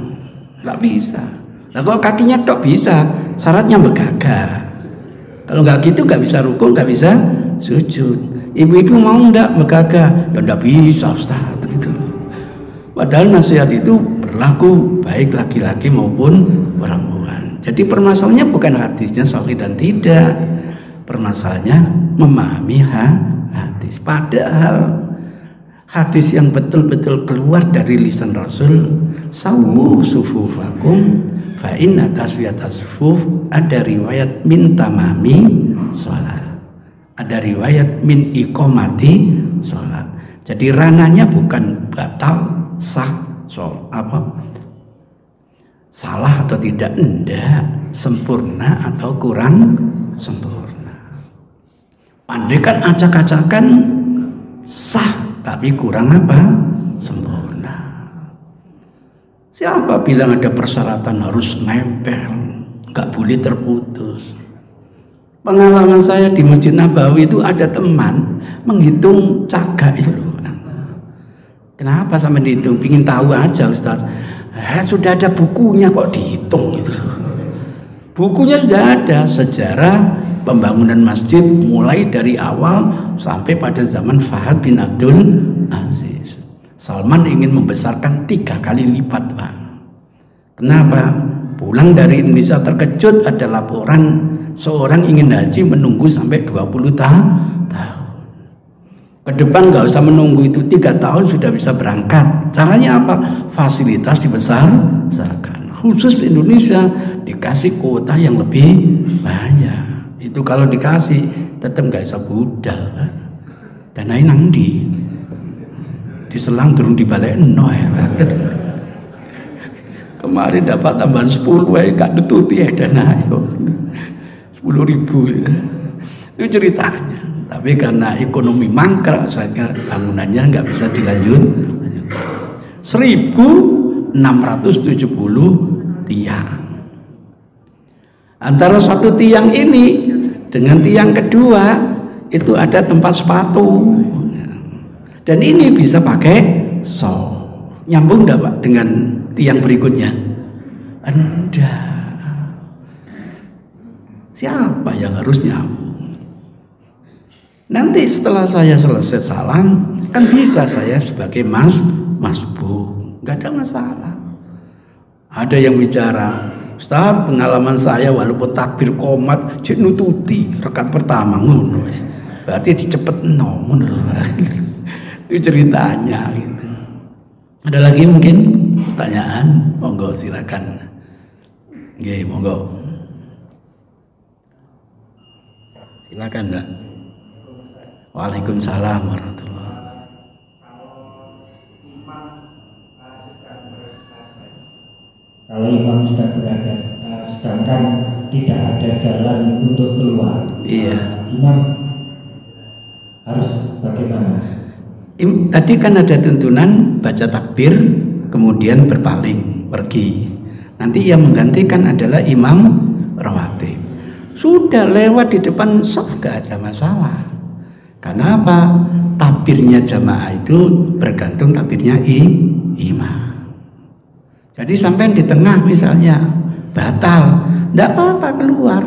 nggak bisa. Nah kalau kakinya tok bisa, syaratnya begagah. Kalau nggak gitu nggak bisa rukuk, nggak bisa sujud. Ibu-ibu mau ndak begagah? Ya ndak bisa Ustaz gitu. Padahal nasihat itu berlaku baik laki-laki maupun perempuan. Jadi permasalahannya bukan hadisnya sahih dan tidak. Permasalahannya memahami hadis. Padahal hadis yang betul-betul keluar dari lisan Rasul, sawu sufufakum fa inna taswiyatas sufuf, ada riwayat min tamami sholat, ada riwayat min iqomati sholat. Jadi ranahnya bukan batal sah salah atau tidak, enggak, sempurna atau kurang sempurna. Andai kan acak-acakan sah tapi kurang sempurna. Siapa bilang ada persyaratan harus nempel, nggak boleh terputus? Pengalaman saya di Masjid Nabawi itu ada teman menghitung cagak itu. Kenapa sampai dihitung? Pingin tahu aja Ustaz. Sudah ada bukunya kok dihitung itu. Bukunya sudah ada, sejarah pembangunan masjid mulai dari awal sampai pada zaman Fahad bin Abdul Aziz. Salman ingin membesarkan 3 kali lipat, Pak. Kenapa? Pulang dari Indonesia terkejut ada laporan seorang ingin haji menunggu sampai 20 tahun. Ke depan nggak usah menunggu itu, 3 tahun sudah bisa berangkat. Caranya apa? Fasilitas dibesarkan. Khusus Indonesia dikasih kuota yang lebih banyak. Itu kalau dikasih tetap nggak bisa budal. Danain nang di diselang turun di balik no ya. Kemarin dapat tambahan 10 gak dututi ya dana 10.000 ya. Itu ceritanya. Tapi karena ekonomi mangkrak, saya bangunannya nggak bisa dilanjut. 1.670 tiang. Antara satu tiang ini dengan tiang kedua itu ada tempat sepatu. Dan ini bisa pakai sol. Nyambung enggak Pak dengan tiang berikutnya? Enggak. Siapa yang harus nyambung? Nanti setelah saya selesai salam, kan bisa saya sebagai masbuk, nggak ada masalah. Ada yang bicara, Ustaz, pengalaman saya walaupun takbir qomat jek nututi rekat pertama ngono. Berarti dicepet ngono. Itu ceritanya gitu. Ada lagi mungkin pertanyaan? Monggo silakan. Nggih, monggo. Silakan, Mbak. Waalaikumsalam warahmatullahi. Kalau imam sudah berada, sedangkan tidak ada jalan untuk keluar, iya. Imam harus bagaimana? Tadi kan ada tuntunan baca takbir, kemudian berpaling pergi. Nanti yang menggantikan adalah imam rawatib. Sudah lewat di depan shaf, gak ada masalah. Karena apa? Takbirnya jamaah itu bergantung takbirnya imam. Jadi sampai di tengah misalnya batal, tidak apa-apa keluar,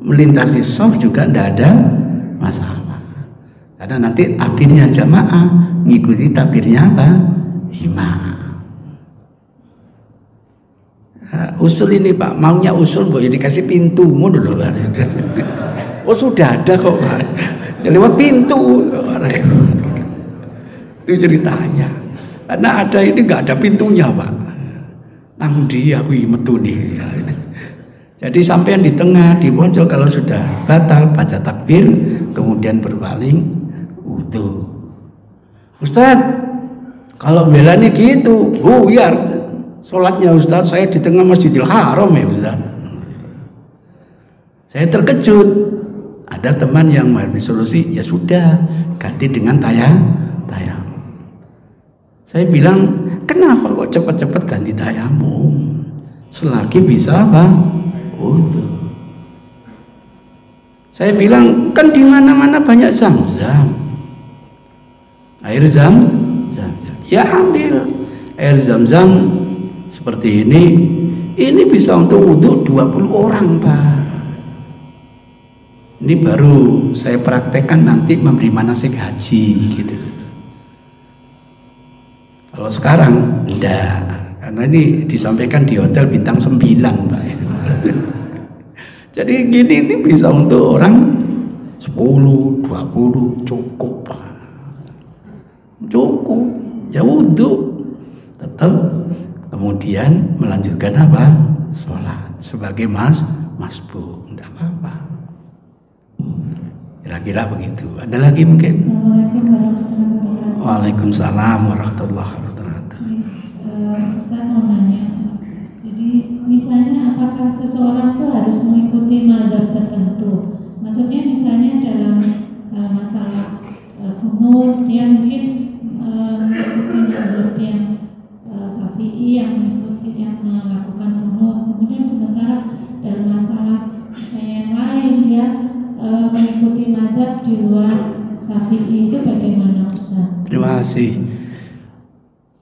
melintasi shaf juga tidak ada masalah. Karena nanti takbirnya jamaah ngikuti takbirnya apa? Imam. Usul ini Pak, maunya usul boleh dikasih pintu dulu. Oh sudah ada kok Pak. Ya, lewat pintu. Itu ceritanya. Karena ada ini nggak ada pintunya Pak. Nang dia metu nih. Jadi sampai di tengah di pojok kalau sudah batal baca takbir kemudian berpaling wudu. Ustaz, kalau belanya gitu, buyar sholatnya Ustaz, saya di tengah Masjidil Haram ya Ustaz. Saya terkejut. Ada teman yang mengambil solusi, ya sudah ganti dengan tayang. Saya bilang, kenapa kok cepat-cepat ganti tayamum? Selagi bisa apa? Saya bilang, kan di mana-mana banyak zam-zam, air zam-zam. Ya ambil air zam-zam seperti ini bisa untuk wudhu 20 orang Pak. Ini baru saya praktekkan nanti memberi manasik haji gitu. Kalau sekarang enggak, karena ini disampaikan di hotel bintang 9 Pak. Jadi gini, ini bisa untuk orang 10, 20 cukup Pak. Cukup, ya wudhu tetap, kemudian melanjutkan apa? Sholat sebagai masbuk, enggak apa-apa. Kira-kira begitu. Ada lagi mungkin? Waalaikumsalam warahmatullahi wabarakatuh. Saya mau nanya, jadi misalnya apakah seseorang itu harus mengikuti mazhab tertentu? Maksudnya misalnya dalam masalah kunut, dia mungkin mengikuti mazhab yang Syafi'i, yang mengikuti, yang melakukan kunut. Kemudian sementara dalam masalah yang lain dia mengikuti mazhab di luar Syafi'i, itu bagaimana Ustaz? Terima kasih.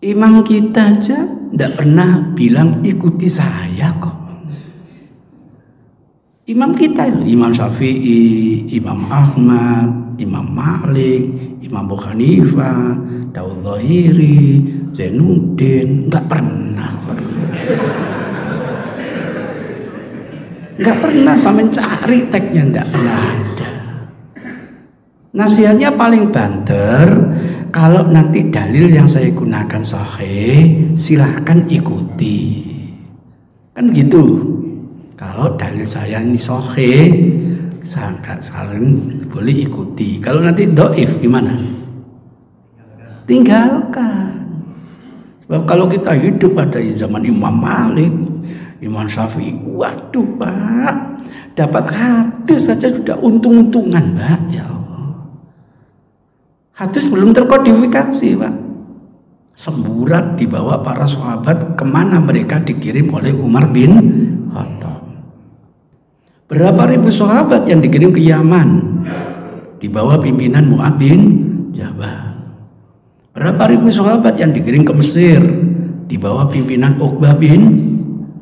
Imam kita aja tidak pernah bilang ikuti saya kok. Imam kita, Imam Syafi'i, Imam Ahmad, Imam Malik, Imam Abu Hanifah, Daud Zahiri, Zainuddin, nggak pernah. Nggak pernah, sampai cari teksnya nggak pernah ada. Nasihatnya paling banter, kalau nanti dalil yang saya gunakan sahih, silahkan ikuti. Kan gitu. Kalau dalil saya ini sahih, saling boleh ikuti. Kalau nanti dhaif gimana? Tinggalkan. Sebab kalau kita hidup pada zaman Imam Malik, Imam Syafi'i, waduh Pak, dapat hadis saja sudah untung-untungan Pak, ya Allah. Hadis belum terkodifikasi Pak. Semburat dibawa para sahabat kemana mereka dikirim oleh Umar bin Khattab. Berapa ribu sahabat yang dikirim ke Yaman di bawah pimpinan Mu'adz bin Jabal. Berapa ribu sahabat yang dikirim ke Mesir di bawah pimpinan Uqbah bin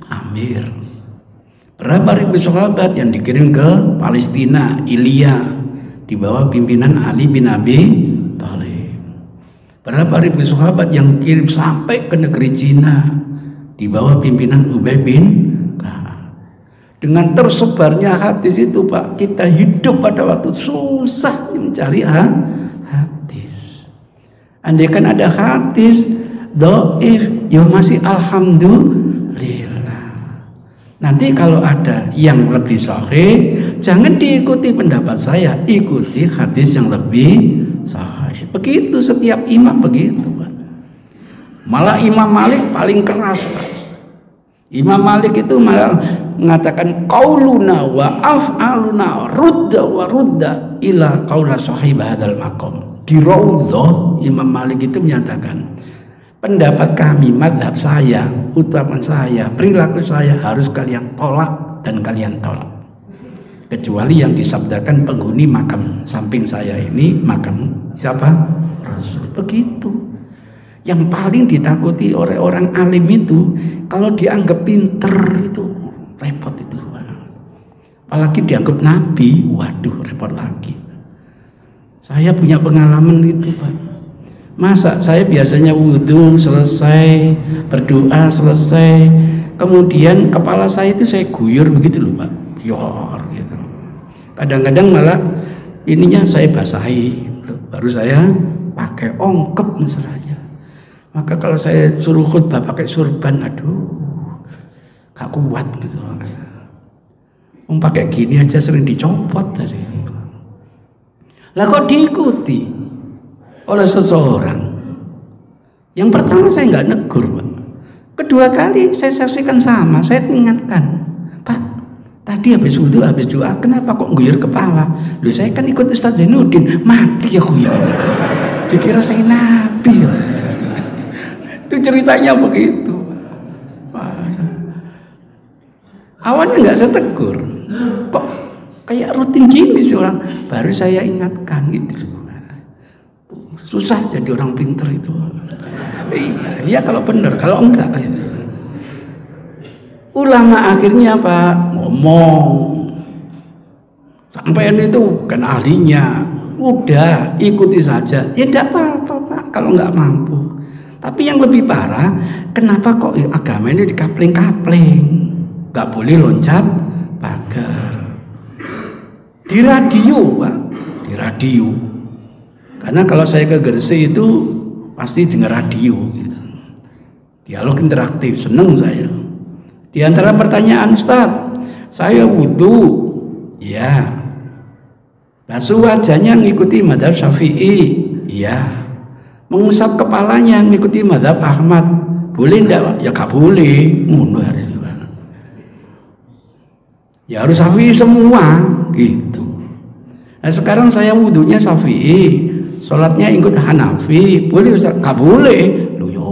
Amir. Berapa ribu sahabat yang dikirim ke Palestina, Ilya di bawah pimpinan Ali bin Abi Thalib. Berapa ribu sahabat yang kirim sampai ke negeri Cina di bawah pimpinan Ubay bin Ka'ab. Dengan tersebarnya hadis itu Pak, kita hidup pada waktu susah mencari hadis. Andaikan ada hadis dhaif, ya masih alhamdulillah. Nanti kalau ada yang lebih sahih, jangan diikuti pendapat saya, ikuti hadis yang lebih sahih. Begitu setiap imam begitu Pak. Malah Imam Malik paling keras Pak. Imam Malik itu malah mengatakan qauluna wa af'aluna rudda wa rudda ila qaula sahib hadzal maqam. Di Raudhah Imam Malik itu menyatakan, pendapat kami, mazhab saya, utaman saya, perilaku saya harus kalian tolak dan kalian tolak. Kecuali yang disabdakan penghuni makam samping saya ini, makam siapa? Rasul. Begitu. Yang paling ditakuti oleh orang alim itu kalau dianggap pinter itu repot itu. Apalagi dianggap nabi, waduh repot lagi. Saya punya pengalaman itu Pak. Masa saya biasanya wudhu selesai, berdoa selesai, kemudian kepala saya itu saya guyur begitu loh Pak, yor gitu. Kadang-kadang malah ininya saya basahi, baru saya pakai ongkep masalahnya. Maka kalau saya suruh khutbah pakai surban, aduh, gak kuat gitu. Pakai gini aja sering dicopot tadi. Lah kok diikuti oleh seseorang? Yang pertama saya nggak negur Pak. Kedua kali saya saksikan sama, saya ingatkan, Pak, tadi habis wudhu, habis doa, kenapa kok guyur kepala? Loh saya kan ikut Ustaz Zainuddin, mati aku ya. Dikira saya nabi. Itu ceritanya begitu. Awalnya nggak saya tegur, kok kayak rutin gini sih orang. Baru saya ingatkan gitu. Susah jadi orang pinter itu. Iya kalau benar, kalau enggak gitu. Ulama akhirnya apa? Ngomong. Sampean itu kan ahlinya. Udah, ikuti saja. Ya enggak apa-apa, Pak, kalau nggak mampu. Tapi yang lebih parah, kenapa kok agama ini dikapling-kapling? Nggak boleh loncat pagar. Di radio, Pak, di radio. Karena kalau saya ke Gresik itu pasti dengar radio gitu. Dialog interaktif, seneng saya. Di antara pertanyaan, Ustaz, saya wudhu, ya. Basuh wajahnya ngikuti madhab Syafi'i, ya. Mengusap kepalanya ngikuti madhab Ahmad, boleh enggak? Ya gak boleh. Ngono hari ini, Pak. Ya harus Syafi'i semua, gitu. Nah sekarang saya wudhunya Syafi'i, sholatnya ikut Hanafi, boleh Ustaz? Gak boleh. Loh yo.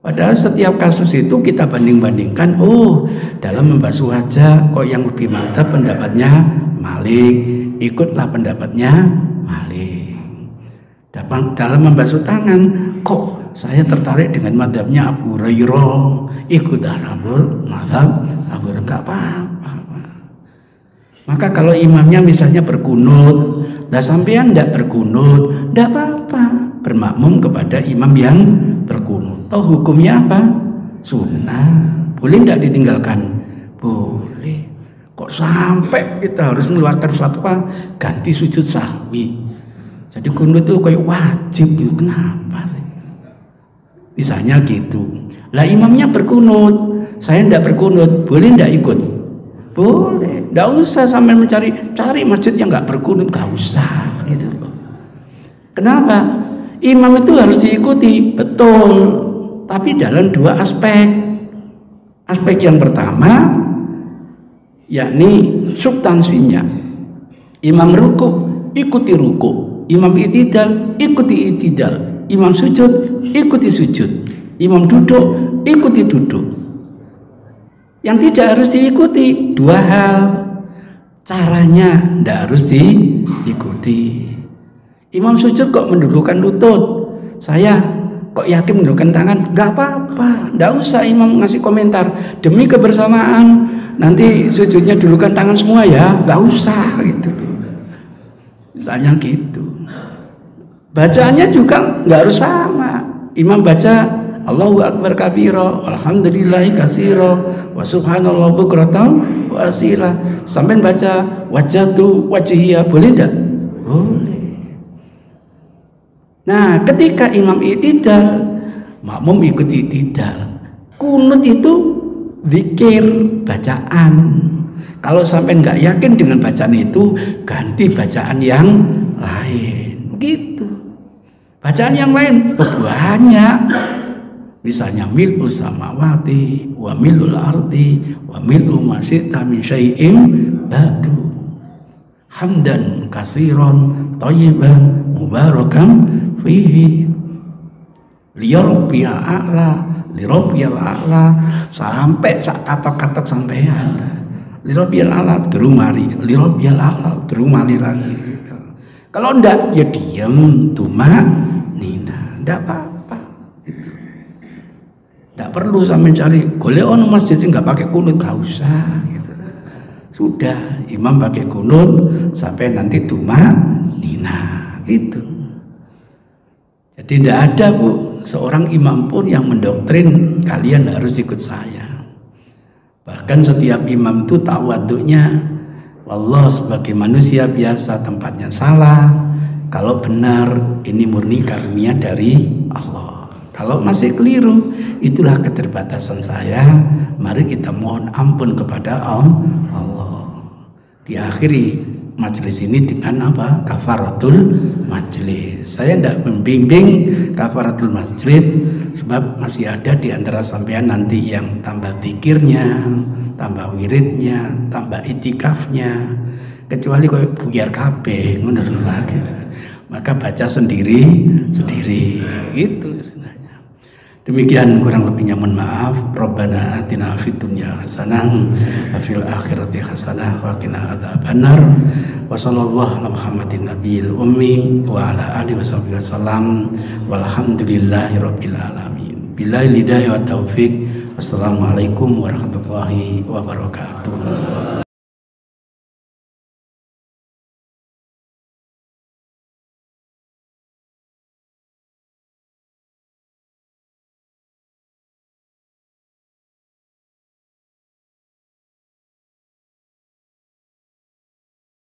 Padahal setiap kasus itu kita banding-bandingkan, oh dalam membasuh wajah kok yang lebih mantap pendapatnya Malik, ikutlah pendapatnya Malik. Dalam membasuh tangan, kok saya tertarik dengan madhabnya Abu Hurairah, ikutlah madhab Abu Hurairah, gak apa-apa. Maka kalau imamnya misalnya berkunut, lah sampean tidak berkunut, tidak apa-apa, bermakmum kepada imam yang berkunut. Oh hukumnya apa? Sunnah. Boleh tidak ditinggalkan? Boleh. Kok sampai kita harus mengeluarkan fatwa ganti sujud sahwi? Jadi kunut itu kayak wajib gitu. Kenapa sih? Misalnya gitu. Lah imamnya berkunut, saya tidak berkunut, boleh tidak ikut? Boleh. Tidak usah sampai cari masjid yang nggak berkunut, nggak usah gitu loh. Kenapa? Imam itu harus diikuti, betul. Tapi dalam dua aspek. Aspek yang pertama, yakni substansinya. Imam ruku, ikuti ruku. Imam itidal, ikuti itidal. Imam sujud, ikuti sujud. Imam duduk, ikuti duduk. Yang tidak harus diikuti dua hal. Caranya tidak harus diikuti. Imam sujud kok mendudukkan lutut, saya kok yakin mendudukkan tangan, nggak apa-apa, nggak usah imam ngasih komentar. Demi kebersamaan nanti sujudnya dudukkan tangan semua ya, nggak usah gitu. Misalnya gitu. Bacaannya juga nggak harus sama. Imam baca Allahu Akbar kabira, alhamdulillahi katsira, wa subhanallah bukratan wa asila. Sampai baca wajhatu wajhiya, boleh enggak? Boleh. Nah, ketika imam i'tidal, makmum ikut i'tidal. Kunut itu zikir, bacaan. Kalau sampai nggak yakin dengan bacaan itu, ganti bacaan yang lain. Gitu. Bacaan yang lain banyak. Misalnya mil'u samawati wa mil'ul ardi wa mil'u ma syi'ta min syai'in ba'du. Hamdan katsiran thayyiban mubarakan fihi. Lirabbil a'la, lirabbil a'la, sampai sak katok-katok sampean. Lirabbil a'la terumari, lirabbil a'la terumari lagi. Kalau ndak ya diam, tuma nina, ndak apa-apa. Ndak perlu sampai cari golek ono masjid sing nggak pakai kunut, gak usah gitu. Sudah imam pakai kunut sampai nanti tuma nina gitu. Jadi tidak ada Bu seorang imam pun yang mendoktrin kalian harus ikut saya. Bahkan setiap imam itu tawaduknya, wallah sebagai manusia biasa tempatnya salah. Kalau benar ini murni karunia dari Allah. Kalau masih keliru, itulah keterbatasan saya. Mari kita mohon ampun kepada Allah. Diakhiri majelis ini dengan apa? Kafaratul majlis. Saya tidak membimbing kafaratul majlis sebab masih ada di antara sampean nanti yang tambah zikirnya, tambah wiridnya, tambah itikafnya. Kecuali kau buyar kabeh ngono lagi. Maka baca sendiri itu. Demikian kurang lebihnya mohon maaf. Rabbana atina fid dunya hasanah wa fil akhirati hasanah wa qina adzabannar. Wa sallallahu ala Muhammadin nabiyil ummi wa ala alihi wasallam. Walhamdulillahi rabbil alamin. Billahi hidayah wa taufik. Assalamualaikum warahmatullahi wabarakatuh.